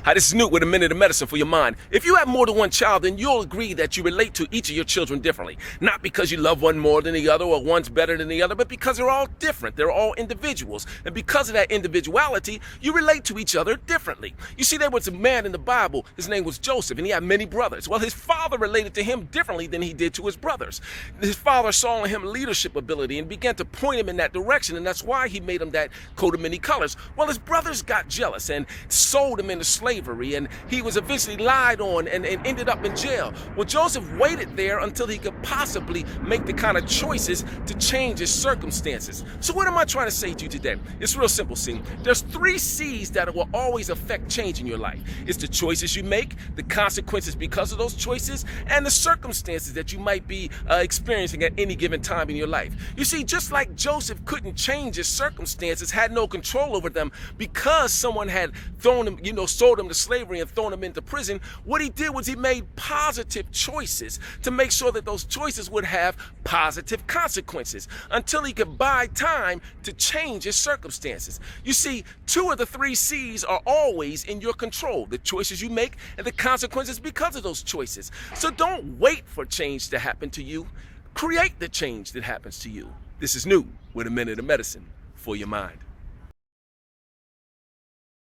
Hi, this is Newt with a minute of medicine for your mind. If you have more than one child, then you'll agree that you relate to each of your children differently. Not because you love one more than the other or one's better than the other, but because they're all different. They're all individuals. And because of that individuality, you relate to each other differently. You see, there was a man in the Bible, his name was Joseph, and he had many brothers. Well, his father related to him differently than he did to his brothers. His father saw in him leadership ability and began to point him in that direction, and that's why he made him that coat of many colors. Well, his brothers got jealous and sold him into slavery, and he was eventually lied on and ended up in jail. Well, Joseph waited there until he could possibly make the kind of choices to change his circumstances. So what am I trying to say to you today? It's real simple, see. There's 3 C's that will always affect change in your life. It's the choices you make, the consequences because of those choices, and the circumstances that you might be experiencing at any given time in your life. You see, just like Joseph couldn't change his circumstances, had no control over them because someone had thrown him, sold him to slavery and thrown him into prison, what he did was he made positive choices to make sure that those choices would have positive consequences until he could buy time to change his circumstances. You see, 2 of the 3 C's are always in your control: the choices you make and the consequences because of those choices. So don't wait for change to happen to you. Create the change that happens to you. This is New with a minute of medicine for your mind.